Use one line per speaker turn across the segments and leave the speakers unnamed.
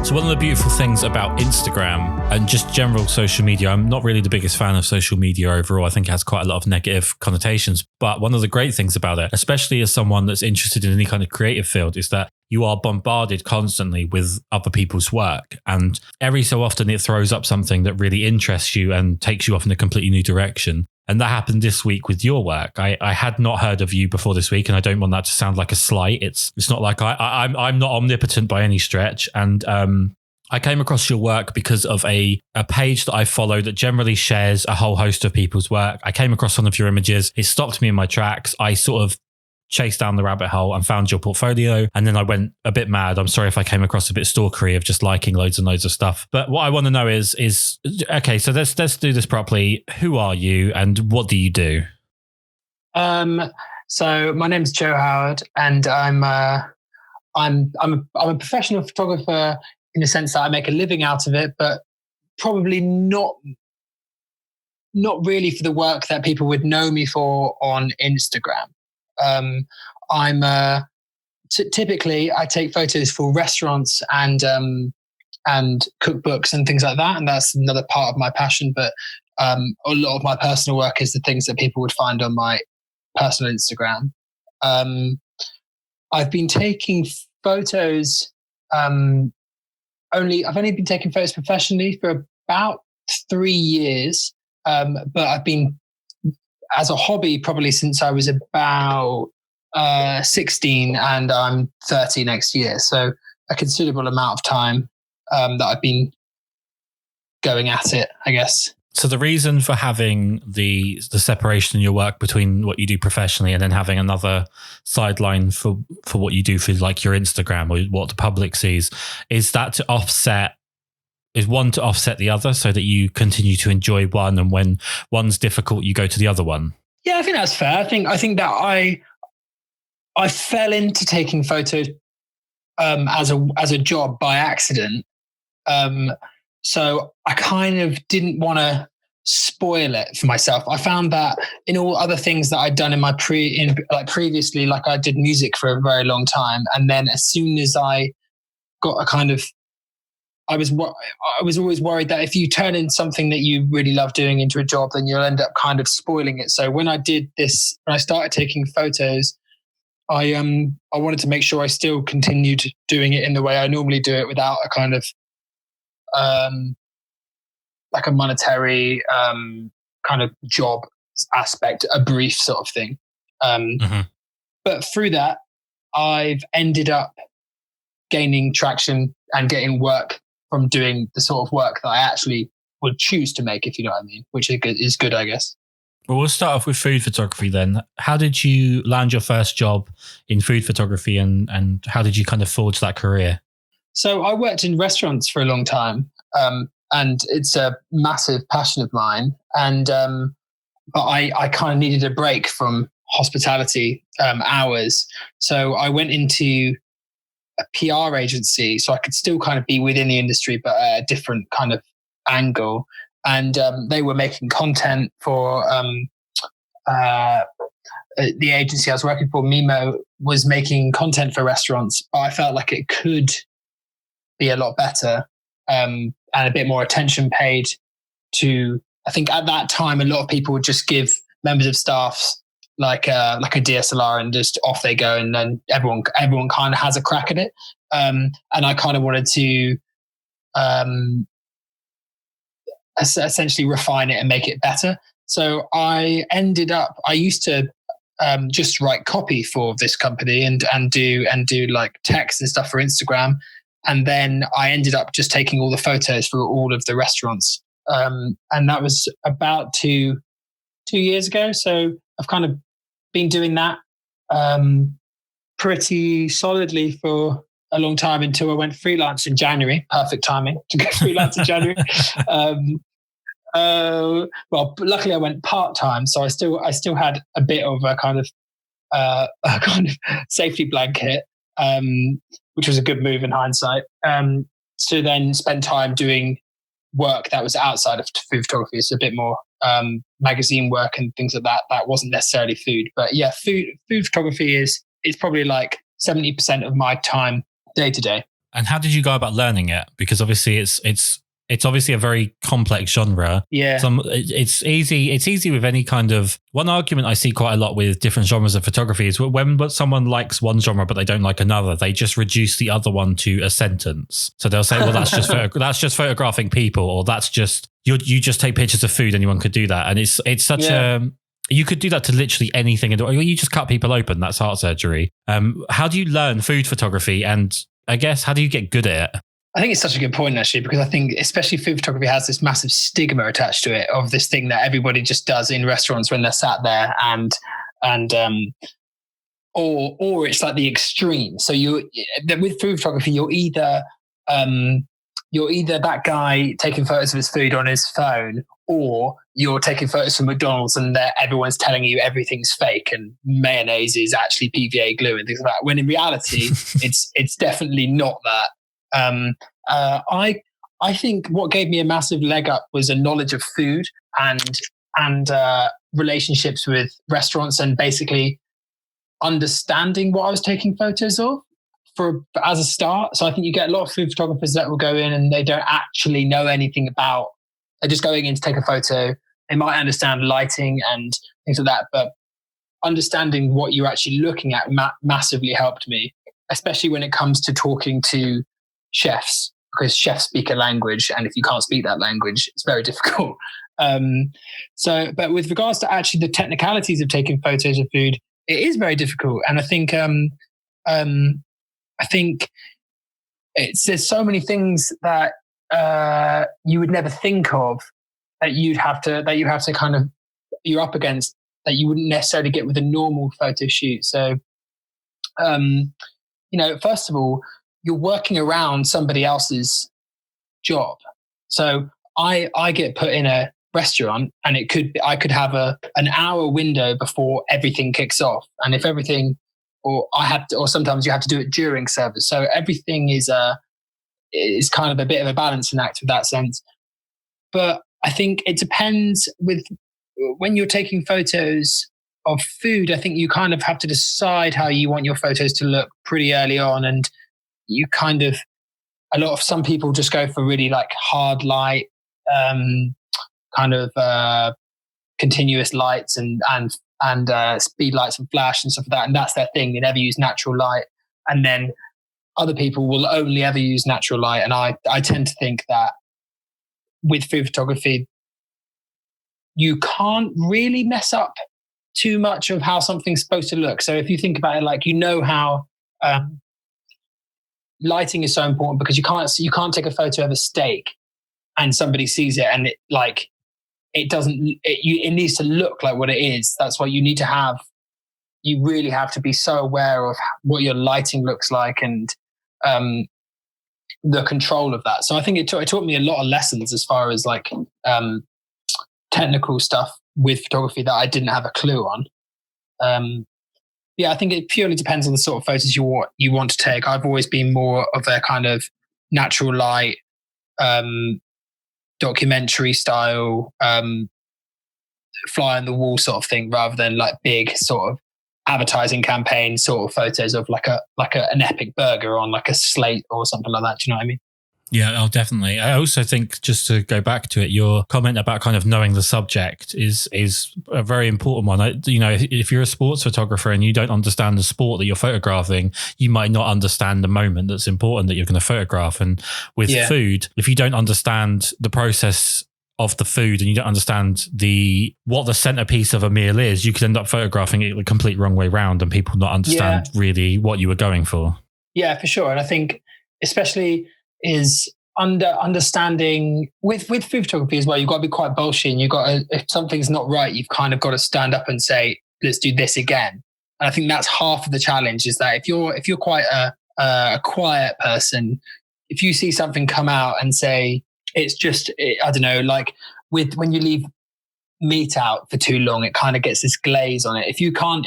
So one of the beautiful things about Instagram and just general social media, I'm not really the biggest fan of social media overall. I think it has quite a lot of negative connotations. But one of the great things about it, especially as someone that's interested in any kind of creative field, is that you are bombarded constantly with other people's work. And every so often it throws up something that really interests you and takes you off in a completely new direction. And that happened this week with your work. I had not heard of you before this week, and I don't want that to sound like a slight. It's not like I'm not omnipotent by any stretch. And I came across your work because of a page that I follow that generally shares a whole host of people's work. I came across one of your images. It stopped me in my tracks. I sort of chased down the rabbit hole and found your portfolio. And then I went a bit mad. I'm sorry if I came across a bit stalkery of just liking loads and loads of stuff. But what I want to know is okay, so let's do this properly. Who are you and what do you do?
So my name's Joe Howard, and I'm a professional photographer in the sense that I make a living out of it, but probably not really for the work that people would know me for on Instagram. Typically I take photos for restaurants and cookbooks and things like that, and that's another part of my passion. But a lot of my personal work is the things that people would find on my personal Instagram. I've been taking photos. I've only been taking photos professionally for about 3 years, but I've been as a hobby probably since I was about 16, and I'm 30 next year. So a considerable amount of time that I've been going at it, I guess.
So the reason for having the separation in your work between what you do professionally and then having another sideline for what you do for like your Instagram or what the public sees, is that to offset the other so that you continue to enjoy one, and when one's difficult, you go to the other one?
Yeah, I think that's fair. I think that I fell into taking photos as a job by accident. So I kind of didn't want to spoil it for myself. I found that in all other things that I'd done in my previously, like I did music for a very long time, and then as soon as I got a kind of, I was always worried that if you turn in something that you really love doing into a job, then you'll end up kind of spoiling it. So when I started taking photos, I wanted to make sure I still continued doing it in the way I normally do it, without a kind of like a monetary kind of job aspect, a brief sort of thing. But through that, I've ended up gaining traction and getting work from doing the sort of work that I actually would choose to make, if you know what I mean, which is good, I guess.
Well, we'll start off with food photography then. How did you land your first job in food photography, and how did you kind of forge that career?
So I worked in restaurants for a long time, and it's a massive passion of mine. And but I kind of needed a break from hospitality hours. So I went into a PR agency so I could still kind of be within the industry, but at a different kind of angle. And they were making content for the agency I was working for. Mimo was making content for restaurants, but I felt like it could be a lot better and a bit more attention paid to. I think at that time, a lot of people would just give members of staff like a DSLR and just off they go, and then everyone kind of has a crack at it. And I kind of wanted to essentially refine it and make it better. So I used to just write copy for this company and do like text and stuff for Instagram. And then I ended up just taking all the photos for all of the restaurants. And that was about two years ago. So I've kind of been doing that pretty solidly for a long time until I went freelance in January. Perfect timing to go freelance in January. Well, luckily I went part-time, so I still had a bit of a kind of safety blanket, which was a good move in hindsight. To then spend time doing work that was outside of food photography. It's a bit more magazine work and things like that. That wasn't necessarily food, but yeah, food photography is probably like 70% of my time day to day.
And how did you go about learning it? Because obviously it's obviously a very complex genre.
Yeah.
It's easy with any kind of, one argument I see quite a lot with different genres of photography is when someone likes one genre but they don't like another, they just reduce the other one to a sentence. So they'll say, well, that's just photographing people, or that's just you just take pictures of food. Anyone could do that, and it's such you could do that to literally anything. You just cut people open. That's heart surgery. How do you learn food photography? And I guess, how do you get good at it?
I think it's such a good point, actually, because I think especially food photography has this massive stigma attached to it of this thing that everybody just does in restaurants when they're sat there, or it's like the extreme. So with food photography, you're either that guy taking photos of his food on his phone, or you're taking photos from McDonald's and everyone's telling you everything's fake and mayonnaise is actually PVA glue and things like that. When in reality, it's definitely not that. I think what gave me a massive leg up was a knowledge of food and relationships with restaurants, and basically understanding what I was taking photos of as a start. So I think you get a lot of food photographers that will go in and they don't actually know anything about. They're just going in to take a photo. They might understand lighting and things like that, but understanding what you're actually looking at massively helped me, especially when it comes to talking to chefs, because chefs speak a language, and if you can't speak that language, it's very difficult. But with regards to actually the technicalities of taking photos of food, it is very difficult, and I think there's so many things that you would never think of that you have to kind of, you're up against, that you wouldn't necessarily get with a normal photo shoot. So, first of all, you're working around somebody else's job. So I get put in a restaurant, and I could have an hour window before everything kicks off. And if everything, or sometimes you have to do it during service. So everything is kind of a bit of a balancing act in that sense. But I think it depends when you're taking photos of food, I think you kind of have to decide how you want your photos to look pretty early on. And you kind of, some people just go for really like hard light, kind of continuous lights and speed lights and flash and stuff like that. And that's their thing. They never use natural light. And then other people will only ever use natural light. And I tend to think that with food photography, you can't really mess up too much of how something's supposed to look. So if you think about it, like, how lighting is so important, because you can't take a photo of a steak and somebody sees it and it needs to look like what it is. That's why you really have to be so aware of what your lighting looks like and the control of that. So I think it taught me a lot of lessons as far as like technical stuff with photography that I didn't have a clue on. I think it purely depends on the sort of photos you want to take. I've always been more of a kind of natural light, documentary style, fly on the wall sort of thing, rather than like big sort of advertising campaign sort of photos of an epic burger on like a slate or something like that. Do you know what I mean?
Yeah, definitely. I also think, just to go back to it, your comment about kind of knowing the subject is a very important one. If you're a sports photographer and you don't understand the sport that you're photographing, you might not understand the moment that's important that you're going to photograph. And with food, if you don't understand the process of the food and you don't understand what the centerpiece of a meal is, you could end up photographing it the complete wrong way round and people not understand really what you were going for. Yeah,
for sure. And I think especially is understanding with food photography as well, you've got to be quite bullshit, and if something's not right, you've kind of got to stand up and say, let's do this again. And I think that's half of the challenge, is that if you're quite a quiet person, if you see something come out and say, it's just, I don't know, like when you leave meat out for too long, it kind of gets this glaze on it. If you can't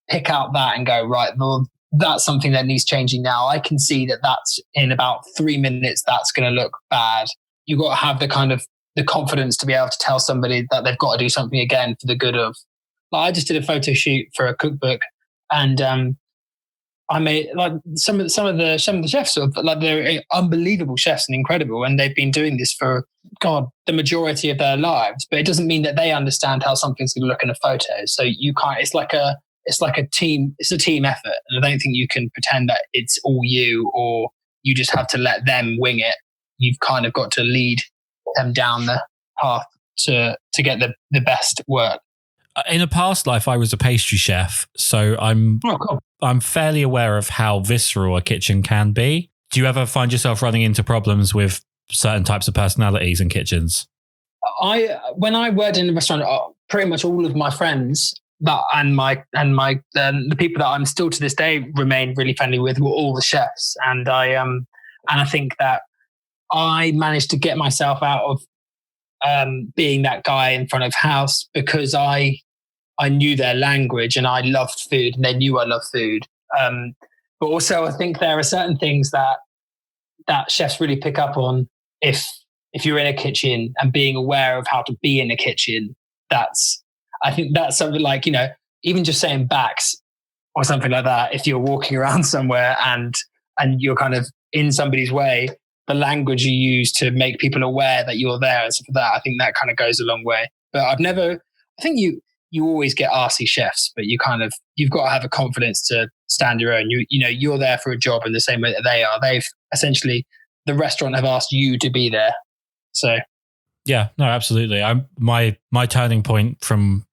pick out that and go, right, well, that's something that needs changing now. I can see that's in about 3 minutes, that's going to look bad. You've got to have the confidence to be able to tell somebody that they've got to do something again for the good of. Like, I just did a photo shoot for a cookbook, and I made like some of the chefs are like they're unbelievable chefs and incredible, and they've been doing this for the majority of their lives. But it doesn't mean that they understand how something's going to look in a photo. So you can't. It's like a team. It's a team effort, and I don't think you can pretend that it's all you, or you just have to let them wing it. You've kind of got to lead them down the path to get the best work.
In a past life, I was a pastry chef, so I'm fairly aware of how visceral a kitchen can be. Do you ever find yourself running into problems with certain types of personalities in kitchens?
When I worked in a restaurant, pretty much all of my friends the people that I'm still to this day remain really friendly with were all the chefs, and I think that I managed to get myself out of being that guy in front of house because I knew their language and I loved food and they knew I loved food. But also I think there are certain things that chefs really pick up on if you're in a kitchen and being aware of how to be in a kitchen. I think that's something like, even just saying backs or something like that. If you're walking around somewhere and you're kind of in somebody's way, the language you use to make people aware that you're there and stuff like that, I think that kind of goes a long way. But I think you always get arsey chefs, but you've got to have a confidence to stand your own. You're there for a job in the same way that they are. They've essentially, the restaurant have asked you to be there. So.
Yeah, no, absolutely. My turning point from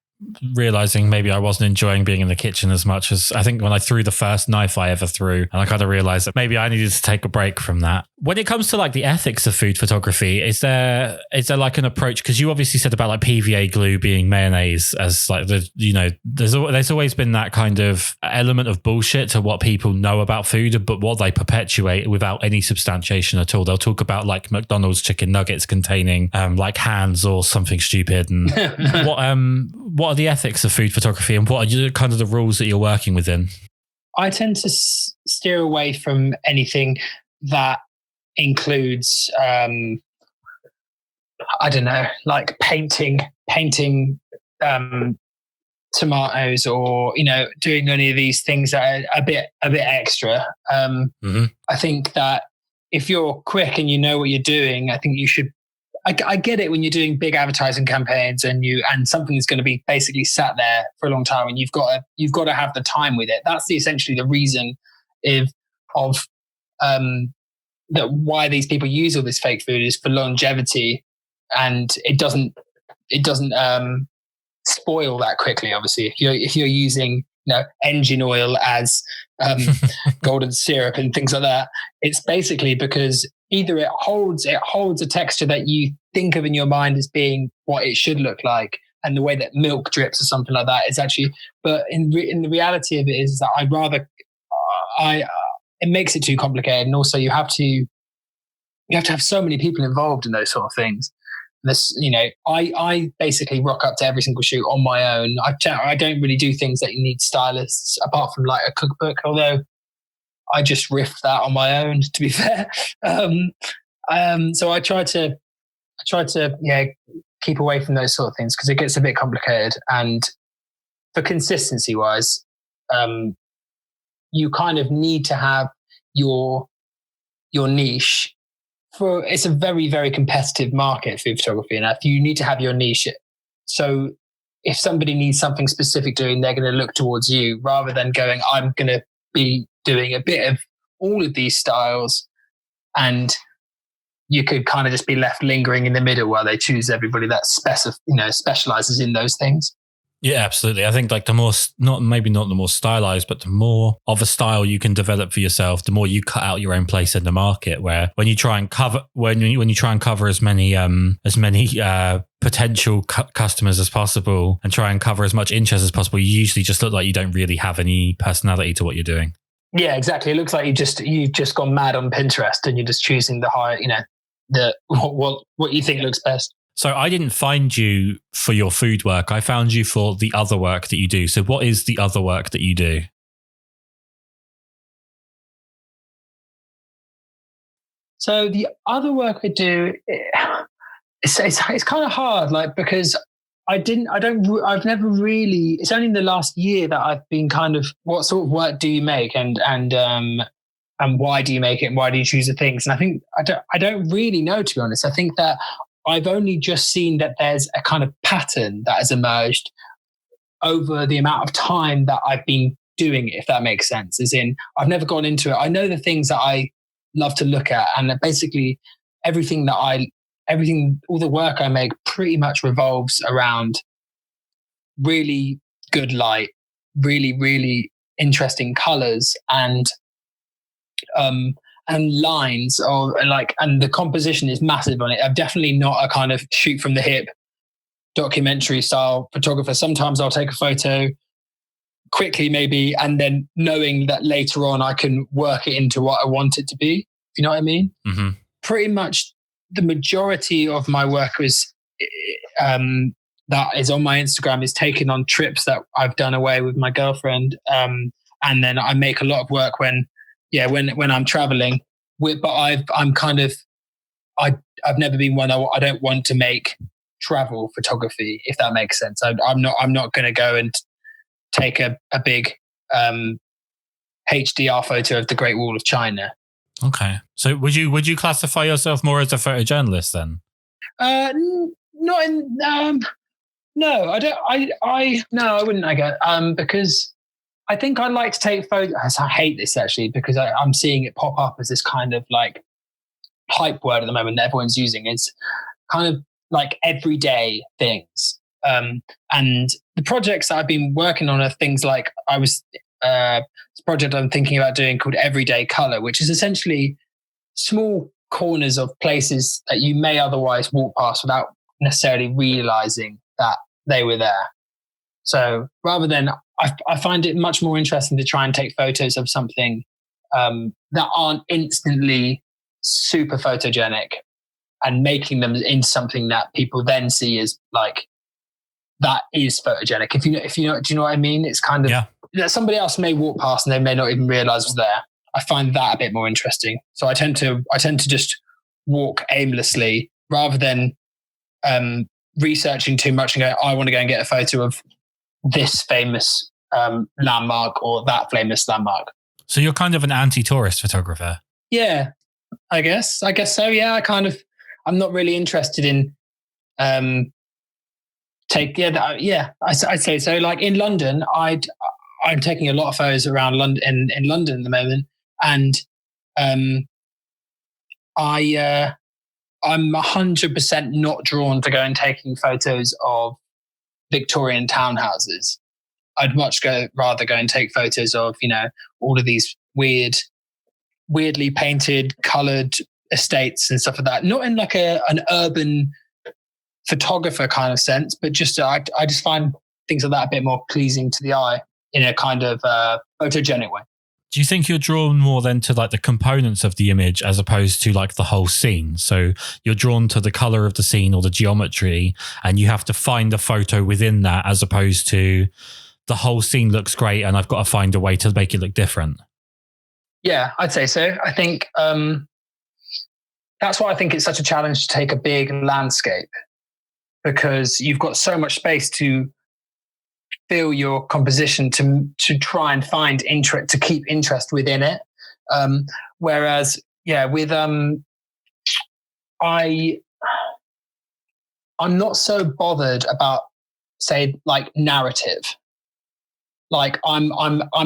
realizing maybe I wasn't enjoying being in the kitchen as much as I think when I threw the first knife I ever threw, and I kind of realized that maybe I needed to take a break from that. When it comes to like the ethics of food photography, is there like an approach? Because you obviously said about like PVA glue being mayonnaise as like there's always been that kind of element of bullshit to what people know about food, but what they perpetuate without any substantiation at all. They'll talk about like McDonald's chicken nuggets containing like hands or something stupid. And what are the ethics of food photography, and what are kind of the rules that you're working within?
I tend to steer away from anything that includes, I don't know, like painting tomatoes, or doing any of these things that are a bit extra. I think that if you're quick and you know what you're doing, I think you should. I get it when you're doing big advertising campaigns and something is going to be basically sat there for a long time, and you've got to have the time with it. That's essentially the reason that why these people use all this fake food is for longevity, and it doesn't spoil that quickly. Obviously, if you're using engine oil as golden syrup and things like that, it's basically because either it holds a texture that you think of in your mind as being what it should look like, and the way that milk drips or something like that is actually. But in the reality of it is that I'd rather it makes it too complicated, and also you have to have so many people involved in those sort of things. I basically rock up to every single shoot on my own. I don't really do things that you need stylists apart from like a cookbook, although I just riff that on my own, to be fair. So I try to keep away from those sort of things because it gets a bit complicated. And for consistency wise, you kind of need to have your niche. It's a very, very competitive market, food photography, and you need to have your niche. So if somebody needs something specific doing, they're going to look towards you rather than going, I'm going to be doing a bit of all of these styles, and you could kind of just be left lingering in the middle while they choose everybody that specializes in those things.
Yeah, absolutely. I think like the more, maybe not the more stylized, but the more of a style you can develop for yourself, the more you cut out your own place in the market. Where when you try and cover, when you try and cover as many potential customers as possible and try and cover as much interest as possible, you usually just look like you don't really have any personality to what you're doing.
Yeah, exactly. It looks like you've just gone mad on Pinterest and you're just choosing the high, what you think looks best.
So I didn't find you for your food work. I found you for the other work that you do. So what is the other work that you do?
So the other work I do, it's kind of hard, like, because I've never really, it's only in the last year that I've been kind of, what sort of work do you make? And why do you make it? And why do you choose the things? And I think, I don't really know, to be honest. I think that I've only just seen that there's a kind of pattern that has emerged over the amount of time that I've been doing it, if that makes sense. As in, I've never gone into it. I know the things that I love to look at, and basically all the work I make pretty much revolves around really good light, really, really interesting colors, and lines, or like, and the composition is massive on it. I'm definitely not a kind of shoot from the hip documentary style photographer. Sometimes I'll take a photo quickly, maybe, and then knowing that later on I can work it into what I want it to be. You know what I mean?
Mm-hmm.
Pretty much the majority of my work is that is on my Instagram is taken on trips that I've done away with my girlfriend, and then I make a lot of work when I'm traveling. But I've never been one. I don't want to make travel photography, if that makes sense. I'm not going to go and take a big HDR photo of the Great Wall of China.
Okay, so would you classify yourself more as a photojournalist then?
Not in. No, I don't. No, I wouldn't. I guess because I think I like to take photos. I hate this actually, because I'm seeing it pop up as this kind of like hype word at the moment that everyone's using. It's kind of like everyday things. And the projects that I've been working on are things like this project I'm thinking about doing called Everyday Color, which is essentially small corners of places that you may otherwise walk past without necessarily realizing that they were there. So rather than, I find it much more interesting to try and take photos of something that aren't instantly super photogenic, and making them into something that people then see as like, that is photogenic. If you know, do you know what I mean? It's kind of, somebody else may walk past and they may not even realize was there. I find that a bit more interesting. So I tend to just walk aimlessly rather than researching too much and go, I want to go and get a photo of this famous landmark or that famous landmark.
So you're kind of an anti-tourist photographer.
Yeah, I guess so. Yeah, I'm not really interested in I'd say so. Like in London, I'm taking a lot of photos around London in London at the moment, and I'm 100% not drawn to go and taking photos of Victorian townhouses. I'd much rather go and take photos of, all of these weirdly painted, coloured estates and stuff like that. Not in like an urban photographer kind of sense, but just I just find things like that a bit more pleasing to the eye in a kind of photogenic way.
Do you think you're drawn more then to like the components of the image as opposed to like the whole scene? So you're drawn to the color of the scene or the geometry, and you have to find a photo within that, as opposed to the whole scene looks great and I've got to find a way to make it look different.
Yeah, I'd say so. I think that's why I think it's such a challenge to take a big landscape, because you've got so much space to fill your composition to try and find interest, to keep interest within it. Whereas, with I'm not so bothered about, say, like narrative. Like I'm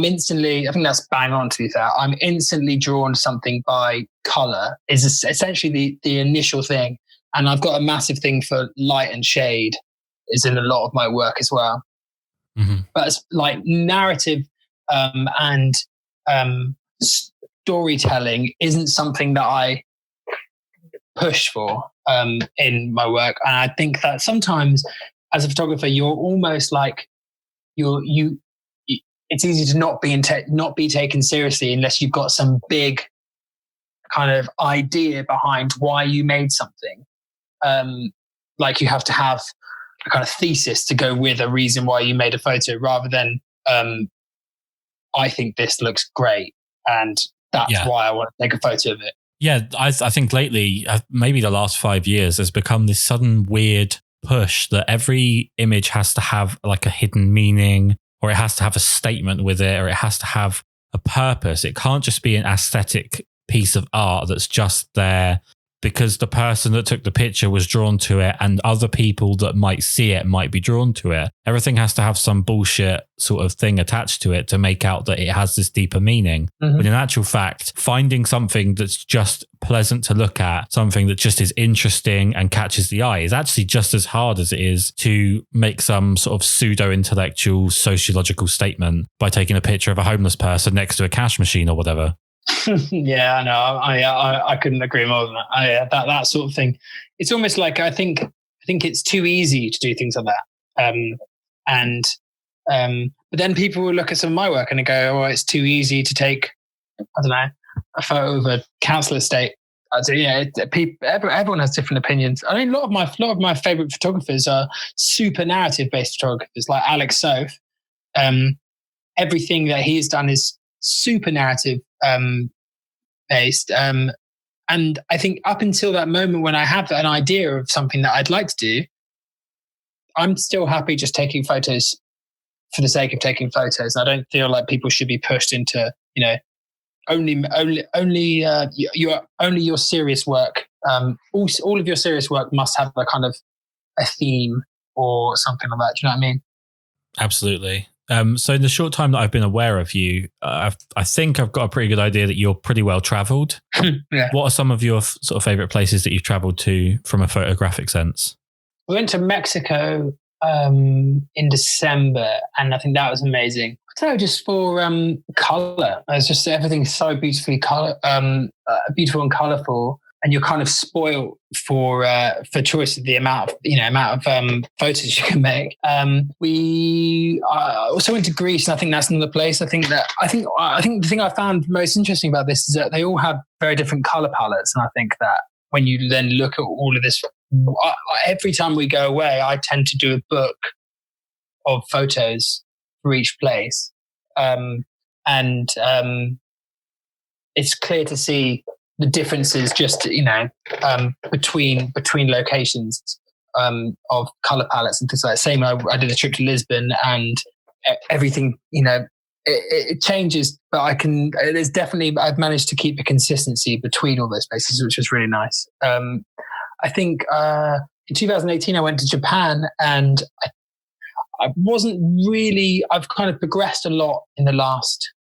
instantly, I think that's bang on, to be fair. I'm instantly drawn to something by color is essentially the initial thing. And I've got a massive thing for light and shade is in a lot of my work as well. Mm-hmm. But it's like narrative and storytelling isn't something that I push for in my work. And I think that sometimes as a photographer, you're almost like it's easy to not be taken seriously unless you've got some big kind of idea behind why you made something. Like you have to have a kind of thesis to go with a reason why you made a photo, rather than I think this looks great and that's why I want to take a photo of it.
Yeah, I think lately, maybe the last 5 years, there's become this sudden weird push that every image has to have like a hidden meaning, or it has to have a statement with it, or it has to have a purpose. It can't just be an aesthetic piece of art that's just there because the person that took the picture was drawn to it and other people that might see it might be drawn to it. Everything has to have some bullshit sort of thing attached to it to make out that it has this deeper meaning.
Mm-hmm.
But in actual fact, finding something that's just pleasant to look at, something that just is interesting and catches the eye is actually just as hard as it is to make some sort of pseudo-intellectual sociological statement by taking a picture of a homeless person next to a cash machine or whatever.
Yeah, I know. I couldn't agree more than that. That sort of thing. It's almost like I think it's too easy to do things like that. But then people will look at some of my work and they go, "Oh, it's too easy to take, I don't know, a photo of a council estate." So yeah, everyone has different opinions. I mean, a lot of my favorite photographers are super narrative based photographers, like Alex Soth. Everything that he's done is super narrative based. And I think up until that moment when I have an idea of something that I'd like to do, I'm still happy just taking photos for the sake of taking photos. I don't feel like people should be pushed into, only your serious work. All of your serious work must have a kind of a theme or something like that. Do you know what I mean?
Absolutely. So in the short time that I've been aware of you, I think I've got a pretty good idea that you're pretty well traveled.
Yeah.
What are some of your sort of favorite places that you've traveled to from a photographic sense?
We went to Mexico in December, and I think that was amazing. I don't know, just for color. It's just everything's so beautifully beautiful and colorful, and you're kind of spoiled for choice of the amount of photos you can make. We also went to Greece, and I think that's another place. I think the thing I found most interesting about this is that they all have very different color palettes, and I think that when you then look at all of this, every time we go away, I tend to do a book of photos for each place, and it's clear to see the differences just between locations of color palettes and things like that. Same, I did a trip to Lisbon, and everything it changes, but I've managed to keep a consistency between all those places, which was really nice. I think in 2018 I went to Japan, and I've kind of progressed a lot in the last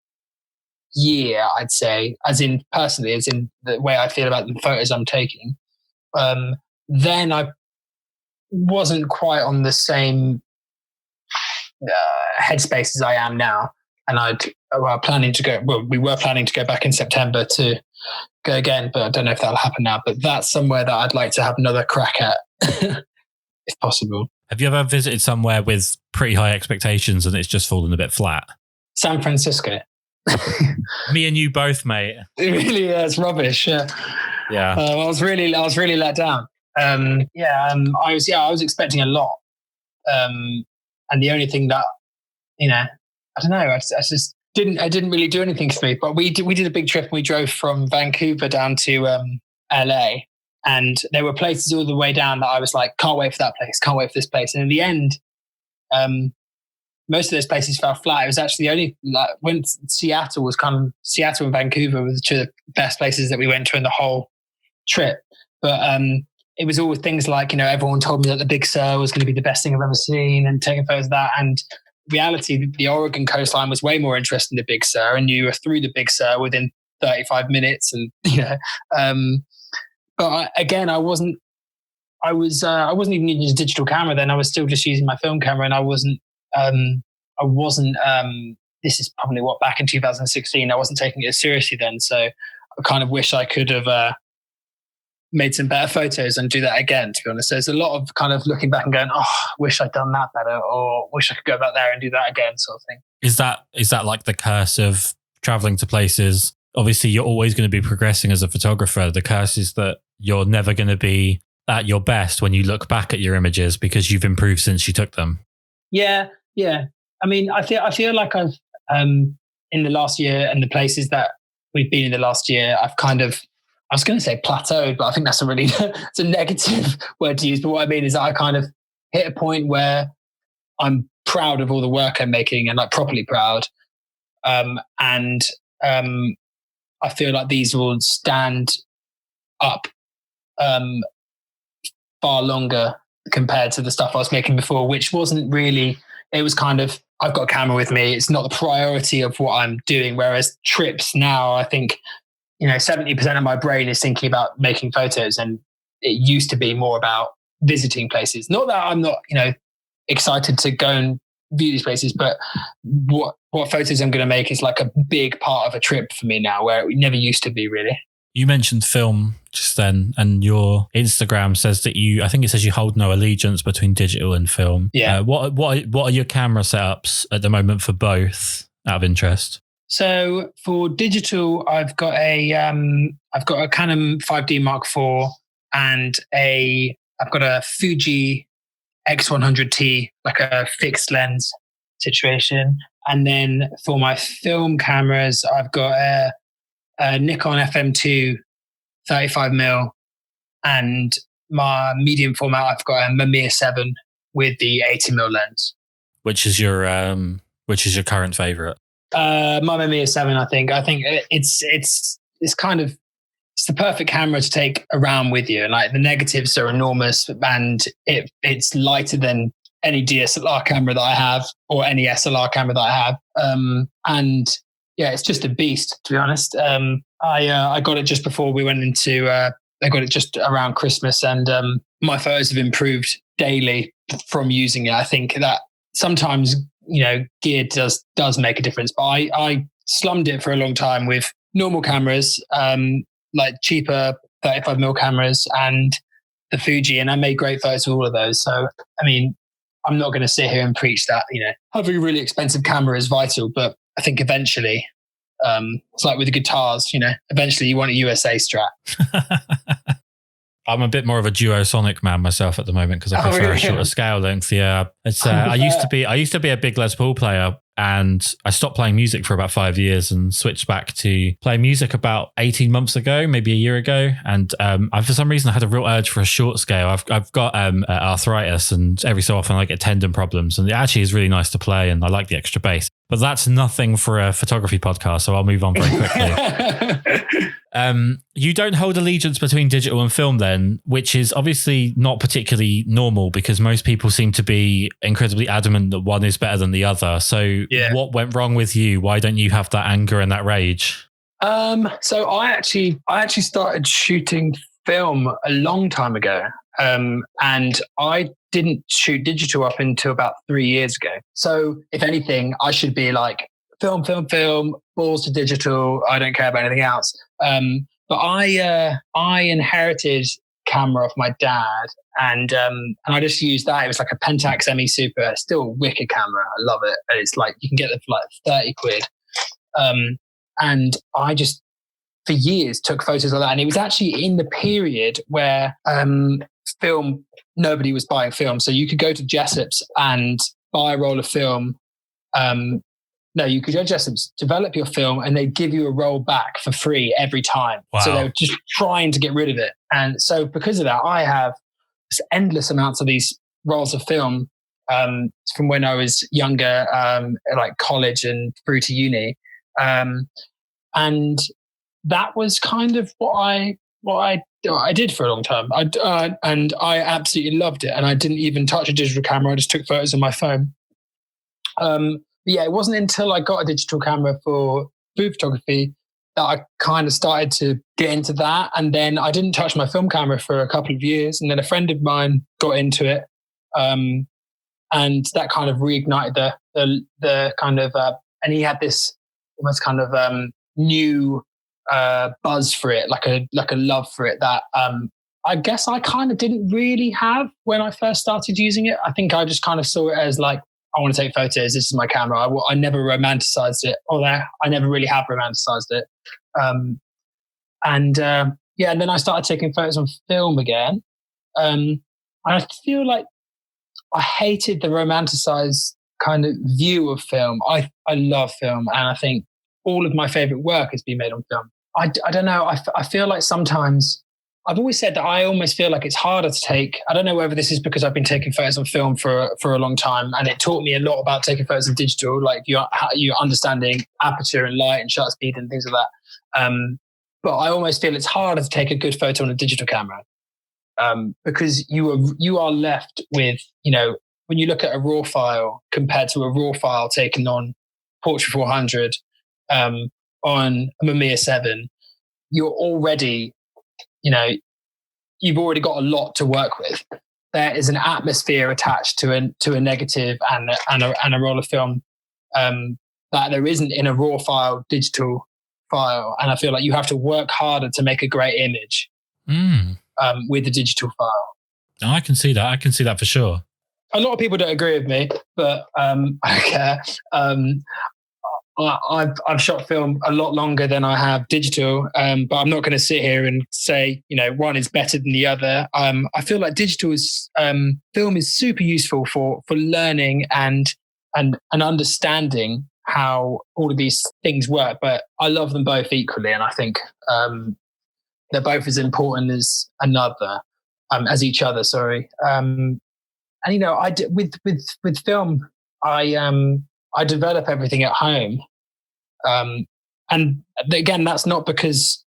year, I'd say, as in the way I feel about the photos I'm taking. Then I wasn't quite on the same headspace as I am now, and we were planning to go back in September to go again, but I don't know if that'll happen now. But that's somewhere that I'd like to have another crack at, if possible.
Have you ever visited somewhere with pretty high expectations and it's just fallen a bit flat?
San Francisco.
Me and you both, mate.
It really is rubbish. Yeah. I was really let down. I was expecting a lot. And the only thing that, I don't know, I just didn't really do anything for me. But we did a big trip, and we drove from Vancouver down to LA, and there were places all the way down that I was like, can't wait for that place, can't wait for this place. And in the end, most of those places fell flat. It was actually only when Seattle and Vancouver were the two best places that we went to in the whole trip. But it was all things like, everyone told me that the Big Sur was going to be the best thing I've ever seen, and taking photos of that. And reality, the Oregon coastline was way more interesting than the Big Sur, and you were through the Big Sur within 35 minutes. And but I wasn't even using a digital camera then. I was still just using my film camera, and I wasn't. This is probably back in 2016. I wasn't taking it as seriously then, so I kind of wish I could have made some better photos and do that again. To be honest, there's a lot of kind of looking back and going, "Oh, wish I'd done that better," or "Wish I could go back there and do that again," sort of thing. Is
that like the curse of traveling to places? Obviously, you're always going to be progressing as a photographer. The curse is that you're never going to be at your best when you look back at your images because you've improved since you took them.
Yeah. I mean, I feel like I've in the last year, and the places that we've been in the last year, I've kind of, I was going to say plateaued, but I think that's it's a negative word to use. But what I mean is that I kind of hit a point where I'm proud of all the work I'm making and like properly proud. And I feel like these will stand up far longer compared to the stuff I was making before, which wasn't really, it was kind of, I've got a camera with me. It's not the priority of what I'm doing. Whereas trips now, I think, 70% of my brain is thinking about making photos, and it used to be more about visiting places. Not that I'm not, excited to go and view these places, but what photos I'm going to make is like a big part of a trip for me now, where it never used to be really.
You mentioned film just then, and your Instagram says that I think it says you hold no allegiance between digital and film.
Yeah.
What are your camera setups at the moment for both, out of interest?
So for digital, I've got a Canon 5D Mark IV and I've got a Fuji X100T, like a fixed lens situation. And then for my film cameras, I've got a Nikon FM2 35mm, and my medium format, I've got a Mamiya 7 with the 80mm lens.
Which is your current favorite?
My Mamiya 7, I think it's kind of, it's the perfect camera to take around with you. And like the negatives are enormous, and it's lighter than any DSLR camera that I have or any SLR camera that I have. And yeah, it's just a beast, to be honest. I got it just before we went into, I got it just around Christmas, and my photos have improved daily from using it. I think that sometimes, gear does make a difference, but I slummed it for a long time with normal cameras, like cheaper 35mm cameras and the Fuji, and I made great photos with all of those. So, I mean, I'm not going to sit here and preach that, having a really expensive camera is vital, but I think eventually, it's like with the guitars, eventually you want a USA Strat.
I'm a bit more of a duosonic man myself at the moment because I prefer a shorter scale length. Yeah, it's. I used to be a big Les Paul player, and I stopped playing music for about 5 years and switched back to playing music about 18 months ago, maybe a year ago. And for some reason I had a real urge for a short scale. I've got arthritis, and every so often I get tendon problems, and it actually is really nice to play, and I like the extra bass. But that's nothing for a photography podcast, so I'll move on very quickly. You don't hold allegiance between digital and film then, which is obviously not particularly normal because most people seem to be incredibly adamant that one is better than the other. So What went wrong with you? Why don't you have that anger and that rage?
So I actually started shooting film a long time ago. And I didn't shoot digital up until about 3 years ago. So if anything, I should be like, film, balls to digital. I don't care about anything else. But I inherited camera off my dad, and I just used that. It was like a Pentax ME Super, still a wicked camera. I love it. And it's like, you can get it for like 30 quid. And I just, for years, took photos of that. And it was actually in the period where film, nobody was buying film. So you could go to Jessop's and buy a roll of film. No, you could go to Jessop's, develop your film, and they'd give you a roll back for free every time.
Wow.
So they were just trying to get rid of it. And so because of that, I have endless amounts of these rolls of film from when I was younger, like college and through to uni. And that was kind of what I did for a long time. And I absolutely loved it. And I didn't even touch a digital camera. I just took photos on my phone. Yeah, it wasn't until I got a digital camera for food photography that I kind of started to get into that. And then I didn't touch my film camera for a couple of years. And then a friend of mine got into it. And that kind of reignited the kind of, and he had this almost kind of new buzz for it, like a love for it that I guess I kind of didn't really have when I first started using it. I think I just kind of saw it as like, I want to take photos. This is my camera. I never romanticized it, although I never really have romanticized it. And then I started taking photos on film again. And I feel like I hated the romanticized kind of view of film. I love film, and I think all of my favorite work has been made on film. I don't know. I feel like sometimes I've always said that I almost feel like it's harder to take. I don't know whether this is because I've been taking photos on film for a long time, and it taught me a lot about taking photos in digital, like you understanding aperture and light and shutter speed and things like that. But I almost feel it's harder to take a good photo on a digital camera, because you are left with, when you look at a RAW file compared to a RAW file taken on Portrait 400 on a Mamiya 7, you're already, you've already got a lot to work with. There is an atmosphere attached to a negative and a roll of film that there isn't in a RAW file, digital file. And I feel like you have to work harder to make a great image with the digital file.
I can see that. I can see that for sure.
A lot of people don't agree with me, but I don't care. I've shot film a lot longer than I have digital, but I'm not going to sit here and say, one is better than the other. I feel like digital film is super useful for learning and understanding how all of these things work. But I love them both equally, and I think they're both as important as as each other. Sorry. And I with film, I develop everything at home. And again, that's not because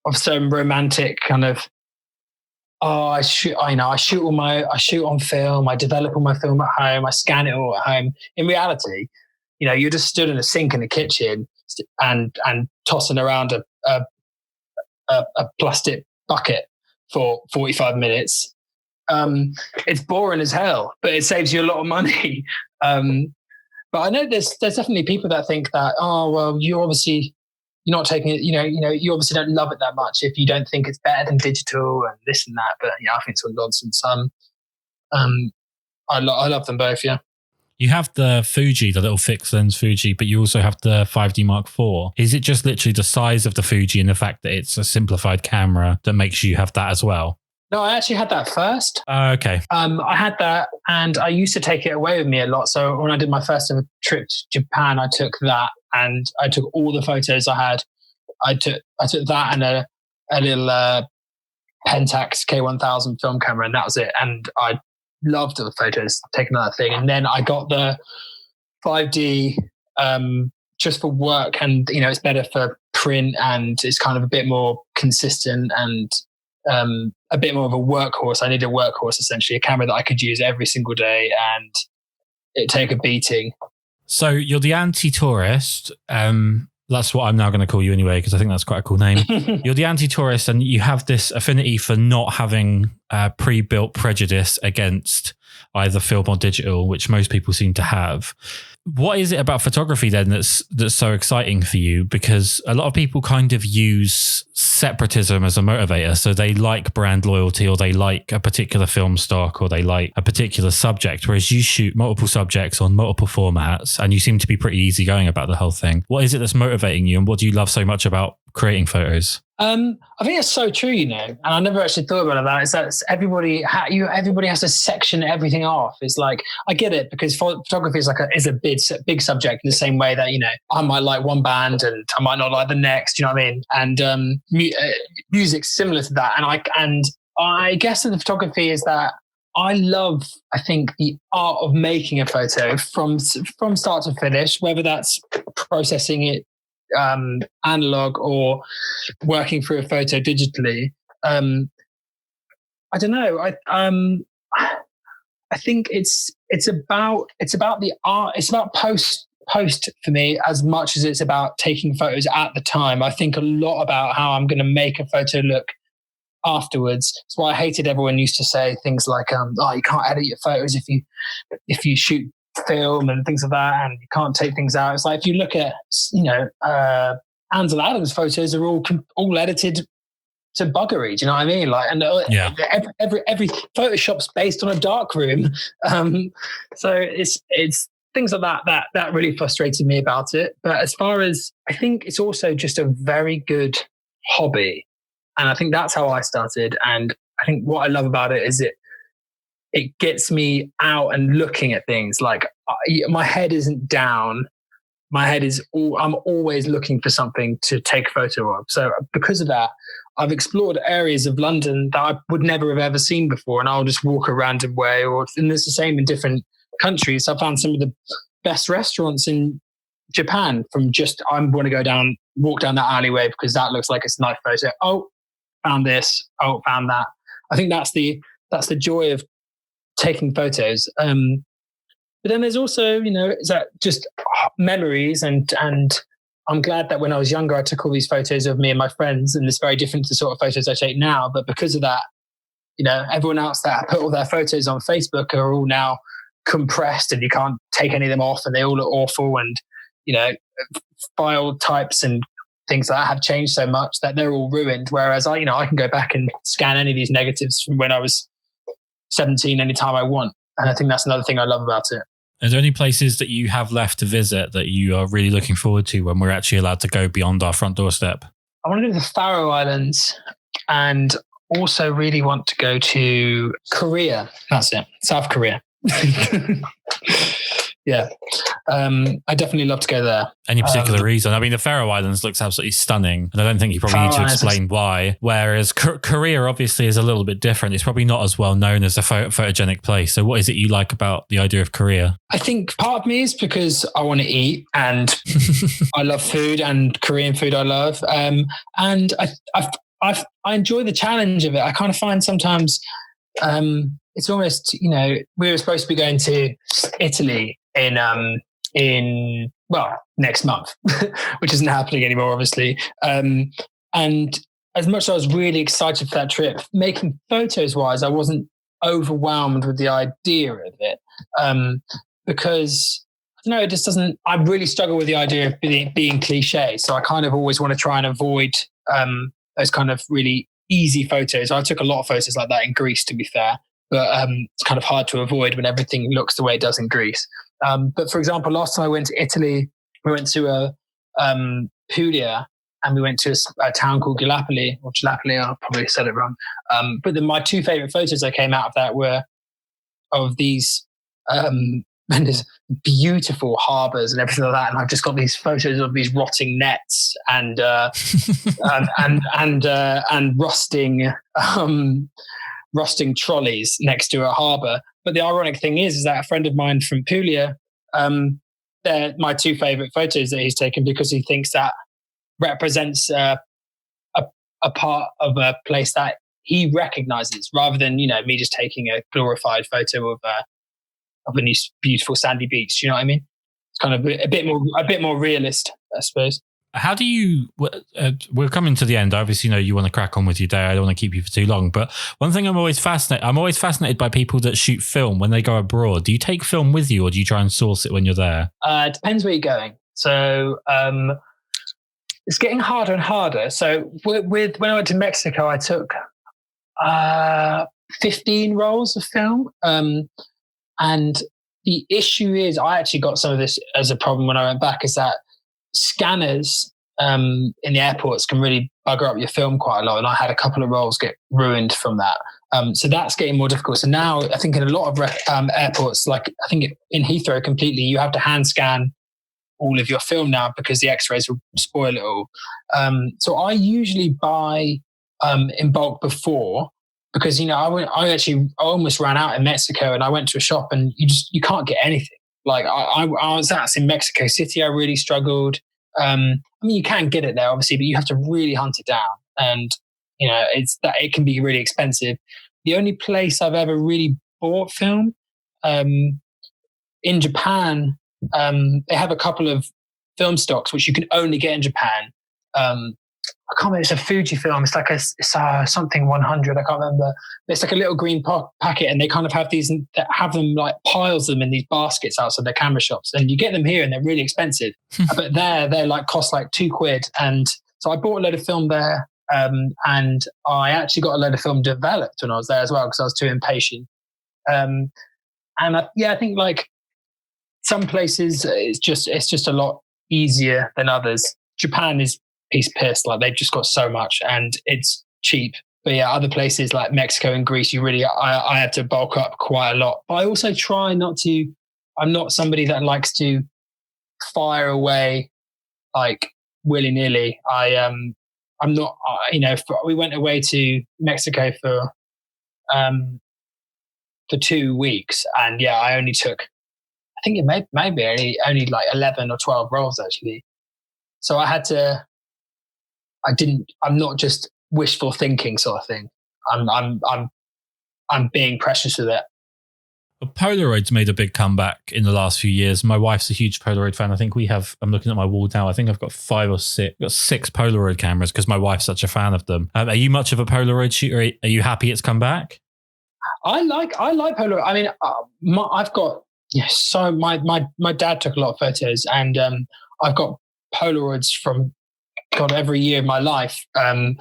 of some romantic kind of, I shoot on film, I develop all my film at home, I scan it all at home. In reality, you're just stood in a sink in the kitchen and tossing around a plastic bucket for 45 minutes. It's boring as hell, but it saves you a lot of money. But I know there's definitely people that think that, you're not taking it, you obviously don't love it that much if you don't think it's better than digital and this and that. But I think it's all nonsense. I love them both. Yeah.
You have the Fuji, the little fixed lens Fuji, but you also have the 5D Mark IV. Is it just literally the size of the Fuji and the fact that it's a simplified camera that makes you have that as well?
No, I actually had that first.
Okay.
I had that, and I used to take it away with me a lot. So when I did my first ever trip to Japan, I took that, and I took all the photos I had. I took that and a little Pentax K1000 film camera, and that was it. And I loved the photos taken on that thing. And then I got the 5D just for work, and it's better for print, and it's kind of a bit more consistent and a bit more of a workhorse. I need a workhorse, essentially, a camera that I could use every single day and it take a beating.
So you're the anti-tourist. That's what I'm now going to call you anyway, because I think that's quite a cool name. You're the anti-tourist, and you have this affinity for not having pre-built prejudice against either film or digital, which most people seem to have. What is it about photography then that's so exciting for you? Because a lot of people kind of use separatism as a motivator. So they like brand loyalty, or they like a particular film stock, or they like a particular subject, whereas you shoot multiple subjects on multiple formats, and you seem to be pretty easygoing about the whole thing. What is it that's motivating you, and what do you love so much about creating photos?
I think it's so true, and I never actually thought about that. Is that everybody has to section everything off. It's like, I get it, because photography is a big subject, in the same way that I might like one band and I might not like the next. You know what I mean? And music's similar to that. And I guess in the photography is that I love, I think, the art of making a photo from start to finish, whether that's processing it analog or working through a photo digitally. I don't know. I think it's about the art. It's about post for me as much as it's about taking photos at the time. I think a lot about how I'm going to make a photo look afterwards. That's why I hated everyone used to say things like, you can't edit your photos if you shoot film and things like that, and you can't take things out. It's like, if you look at Ansel Adams photos are all edited to buggery. Do you know what I mean? Like, and every Photoshop's based on a dark room. So it's things like that really frustrated me about it. But as far as, I think it's also just a very good hobby, and I think that's how I started. And I think what I love about it is it gets me out and looking at things. Like, my head isn't down. My head is I'm always looking for something to take a photo of. So because of that, I've explored areas of London that I would never have ever seen before, and I'll just walk a random way. And it's the same in different countries. I found some of the best restaurants in Japan from just I want to walk down that alleyway because that looks like it's a nice photo. Oh, found this. Oh, found that. I think that's the joy of taking photos. But then there's also, is that just memories and I'm glad that when I was younger, I took all these photos of me and my friends, and it's very different to the sort of photos I take now. But because of that, everyone else that put all their photos on Facebook are all now compressed and you can't take any of them off and they all look awful. And, file types and things like that have changed so much that they're all ruined. Whereas I can go back and scan any of these negatives from when I was 17 anytime I want. And I think that's another thing I love about it.
Are there any places that you have left to visit that you are really looking forward to when we're actually allowed to go beyond our front doorstep?
I want to go to the Faroe Islands and also really want to go to Korea. That's it. South Korea. Yeah. I definitely love to go there.
Any particular reason? I mean, the Faroe Islands looks absolutely stunning, and I don't think you probably need to explain why. Whereas Korea obviously is a little bit different. It's probably not as well known as a photogenic place. So what is it you like about the idea of Korea?
I think part of me is because I want to eat and I love food, and Korean food I love. And I enjoy the challenge of it. I kind of find sometimes it's almost, we were supposed to be going to Italy in next month, which isn't happening anymore, obviously. And as much as I was really excited for that trip, making photos wise, I wasn't overwhelmed with the idea of it. Because I don't know, it just doesn't, I really struggle with the idea of being cliche. So I kind of always want to try and avoid those kind of really easy photos. I took a lot of photos like that in Greece, to be fair. But it's kind of hard to avoid when everything looks the way it does in Greece. But for example, last time I went to Italy, we went to Puglia, and we went to a town called Gallipoli, or Gallipoli, I probably said it wrong. But my two favorite photos that came out of that were of these beautiful harbors and everything like that. And I've just got these photos of these rotting nets and rusting trolleys next to a harbour. But the ironic thing is that a friend of mine from Puglia, they're my two favourite photos that he's taken because he thinks that represents a part of a place that he recognises, rather than me just taking a glorified photo of a new beautiful sandy beach. You know what I mean? It's kind of a bit more realist, I suppose.
How do you, we're coming to the end. Obviously, you want to crack on with your day. I don't want to keep you for too long. But one thing I'm always fascinated by people that shoot film when they go abroad. Do you take film with you, or do you try and source it when you're there?
It depends where you're going. So it's getting harder and harder. So when I went to Mexico, I took 15 rolls of film. And the issue is, I actually got some of this as a problem when I went back, is that scanners in the airports can really bugger up your film quite a lot. And I had a couple of rolls get ruined from that. So that's getting more difficult. So now I think in a lot of airports, like I think in Heathrow completely, you have to hand scan all of your film now because the x-rays will spoil it all. So I usually buy in bulk before, because, I almost ran out in Mexico, and I went to a shop and you can't get anything. Like I was in Mexico City. I really struggled. You can get it there, obviously, but you have to really hunt it down. And, it can be really expensive. The only place I've ever really bought film, in Japan, they have a couple of film stocks, which you can only get in Japan. I can't remember, it's a Fujifilm. It's like something 100. I can't remember. It's like a little green packet, and they kind of have them like piles them in these baskets outside their camera shops. And you get them here, and they're really expensive. But they're like cost like £2. And so I bought a load of film there, and I actually got a load of film developed when I was there as well, because I was too impatient. And I think like some places it's just a lot easier than others. Japan is piss, like they've just got so much and it's cheap. But yeah, other places like Mexico and Greece, I had to bulk up quite a lot. But I also try I'm not somebody that likes to fire away like willy-nilly. I I'm not, we went away to Mexico for 2 weeks, and yeah, I only took, I think it maybe only like 11 or 12 rolls actually. So I'm not just wishful thinking sort of thing. I'm being precious with it.
Well, Polaroid's made a big comeback in the last few years. My wife's a huge Polaroid fan. I think I'm looking at my wall now. I think I've got 5 or 6. I've got 6 Polaroid cameras because my wife's such a fan of them. Are you much of a Polaroid shooter? Are you happy it's come back?
I like Polaroid. I mean, I've got so my dad took a lot of photos, and I've got Polaroids from God every year of my life, and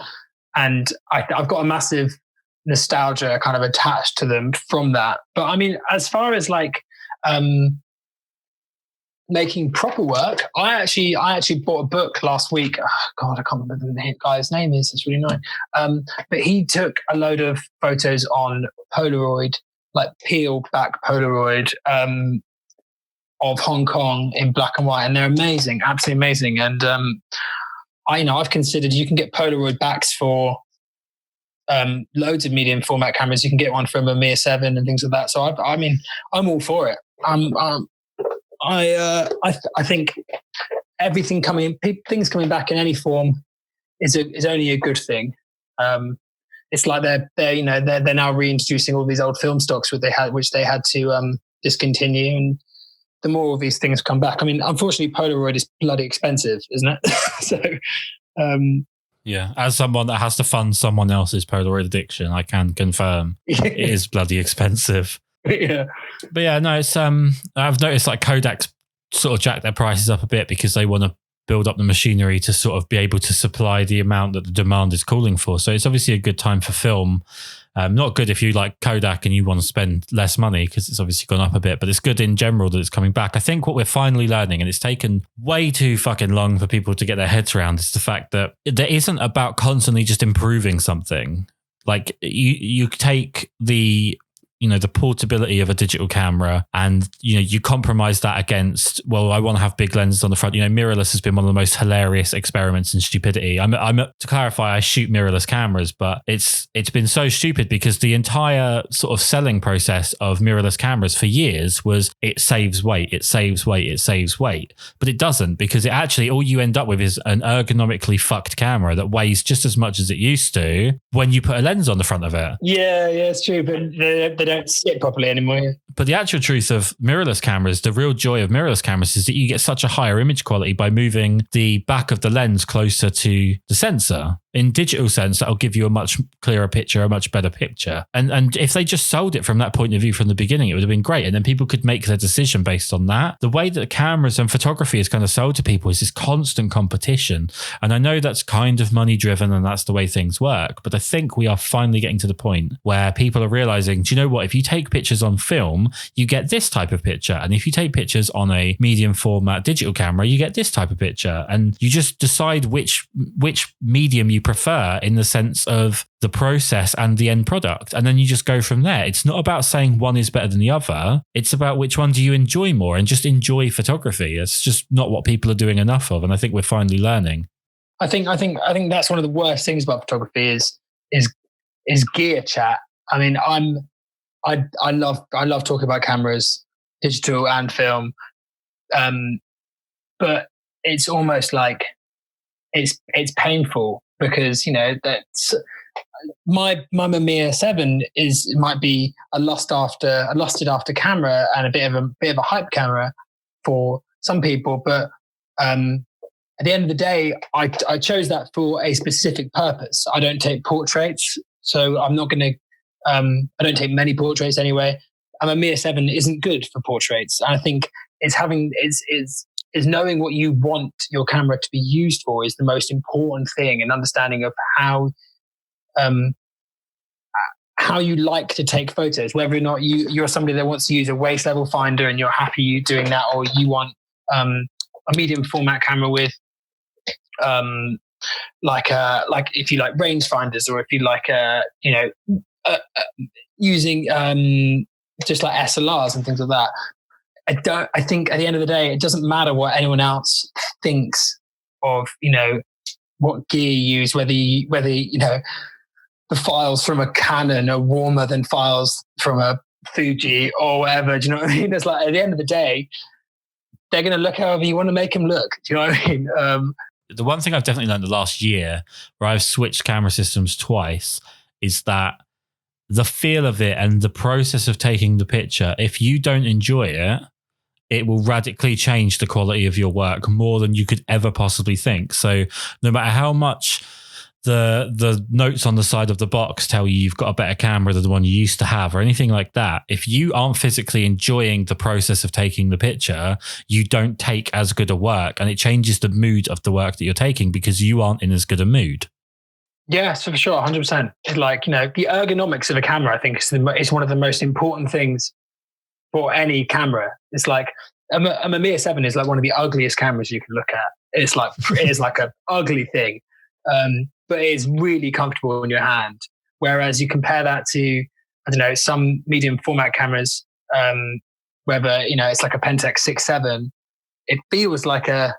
I've got a massive nostalgia kind of attached to them from that. But I mean, as far as like making proper work, I actually bought a book last week. Oh, God, I can't remember the guy's name is. It's really annoying. But he took a load of photos on Polaroid, like peeled back Polaroid of Hong Kong in black and white, and they're amazing, absolutely amazing. And I've considered you can get Polaroid backs for loads of medium format cameras. You can get one from a Mamiya 7 and things like that. So I'm all for it. I think everything things coming back in any form is only a good thing. It's like they're now reintroducing all these old film stocks which they had to discontinue, and the more of these things come back. I mean, unfortunately, Polaroid is bloody expensive, isn't it? So.
Yeah, as someone that has to fund someone else's Polaroid addiction, I can confirm it is bloody expensive.
Yeah,
but yeah, no, it's I've noticed like Kodak's sort of jacked their prices up a bit because they want to build up the machinery to sort of be able to supply the amount that the demand is calling for. So it's obviously a good time for film. Not good if you like Kodak and you want to spend less money because it's obviously gone up a bit, but it's good in general that it's coming back. I think what we're finally learning, and it's taken way too fucking long for people to get their heads around, is the fact that there isn't about constantly just improving something. Like you take the portability of a digital camera and, you compromise that against, well, I want to have big lenses on the front. Mirrorless has been one of the most hilarious experiments in stupidity. To clarify, I shoot mirrorless cameras, but it's been so stupid because the entire sort of selling process of mirrorless cameras for years was it saves weight, it saves weight, it saves weight. But it doesn't, because it actually, all you end up with is an ergonomically fucked camera that weighs just as much as it used to when you put a lens on the front of it.
Yeah, it's true. But they don't sit properly anymore.
But the actual truth of mirrorless cameras, the real joy of mirrorless cameras is that you get such a higher image quality by moving the back of the lens closer to the sensor. In digital sense, that'll give you a much clearer picture, a much better picture. And if they just sold it from that point of view from the beginning, it would have been great. And then people could make their decision based on that. The way that cameras and photography is kind of sold to people is this constant competition. And I know that's kind of money driven and that's the way things work. But I think we are finally getting to the point where people are realizing, do you know what? If you take pictures on film, you get this type of picture. And if you take pictures on a medium format digital camera, you get this type of picture. And you just decide which medium you prefer in the sense of the process and the end product. And then you just go from there. It's not about saying one is better than the other. It's about which one do you enjoy more, and just enjoy photography. It's just not what people are doing enough of. And I think we're finally learning.
I think that's one of the worst things about photography is gear chat. I mean, I love talking about cameras, digital and film. But it's almost like it's painful because, that's my Mamiya 7 might be a lusted after camera and a bit of a hype camera for some people. But at the end of the day, I chose that for a specific purpose. I don't take portraits, so I'm not going to, I don't take many portraits anyway. And Mamiya 7 isn't good for portraits. And I think is knowing what you want your camera to be used for is the most important thing, and understanding of how you like to take photos, whether or not you're somebody that wants to use a waist level finder and you're happy doing that, or you want a medium format camera with like if you like range finders, or if you like using just like SLRs and things like that. I think at the end of the day, it doesn't matter what anyone else thinks of, what gear you use, whether the files from a Canon are warmer than files from a Fuji or whatever. Do you know what I mean? It's like, at the end of the day, they're going to look however you want to make them look. Do you know what I mean?
The one thing I've definitely learned the last year, where I've switched camera systems twice, is that the feel of it and the process of taking the picture, if you don't enjoy it, it will radically change the quality of your work more than you could ever possibly think. So no matter how much the notes on the side of the box tell you you've got a better camera than the one you used to have or anything like that, if you aren't physically enjoying the process of taking the picture, you don't take as good a work, and it changes the mood of the work that you're taking because you aren't in as good a mood.
Yes, for sure, 100%. Like, the ergonomics of a camera, I think, is one of the most important things for any camera. It's like a Mamiya 7 is like one of the ugliest cameras you can look at. It is like an ugly thing. But it is really comfortable in your hand. Whereas you compare that to, I don't know, some medium format cameras, whether, it's like a Pentax 6.7, it feels like a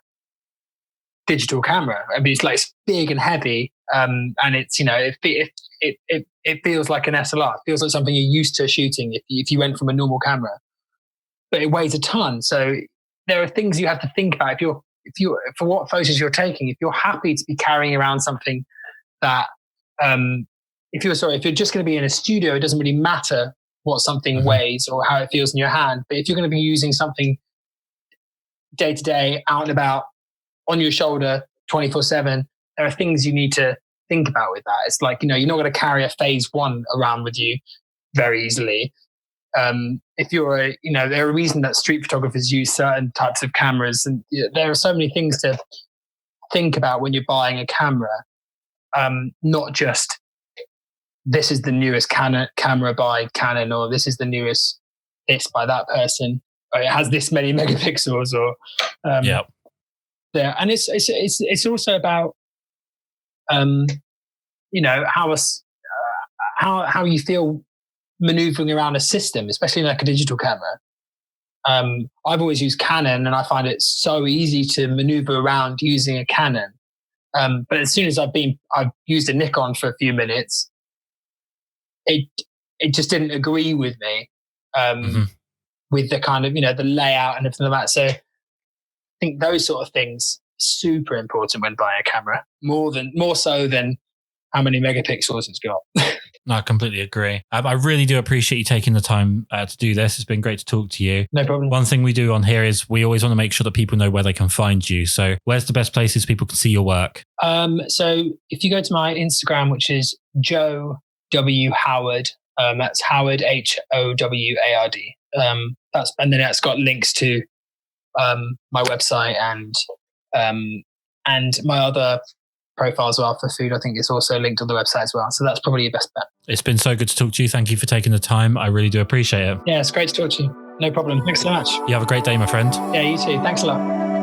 digital camera. I mean, it's big and heavy. And it's, it feels like an SLR. It feels like something you're used to shooting if you went from a normal camera. But it weighs a ton. So there are things you have to think about. If you for what photos you're taking, if you're happy to be carrying around something that, if you're just going to be in a studio, it doesn't really matter what something weighs or how it feels in your hand. But if you're going to be using something day to day, out and about, on your shoulder, 24/7, there are things you need to think about with that. It's like, you're not going to carry a Phase 1 around with you very easily. If you're there are a reason that street photographers use certain types of cameras, and there are so many things to think about when you're buying a camera. Not just, this is the newest camera by Canon, or this is the newest this by that person, or it has this many megapixels, or there. And it's also about how you feel maneuvering around a system, especially like a digital camera. I've always used Canon, and I find it so easy to maneuver around using a Canon. But as soon as I've used a Nikon for a few minutes, it just didn't agree with me, with the kind of, the layout and everything like that. So I think those sort of things are super important when buying a camera, more so than how many megapixels it's got.
No, I completely agree. I really do appreciate you taking the time to do this. It's been great to talk to you.
No problem.
One thing we do on here is we always want to make sure that people know where they can find you. So where's the best places people can see your work?
So if you go to my Instagram, which is Joe W. Howard, that's Howard, Howard. And then it's got links to my website and my other profile as well for food. I think it's also linked on the website as well. So that's probably your best bet.
It's been so good to talk to you. Thank you for taking the time. I really do appreciate it.
Yeah, it's great to talk to you. No problem. Thanks so much.
You have a great day, my friend.
Yeah, you too. Thanks a lot.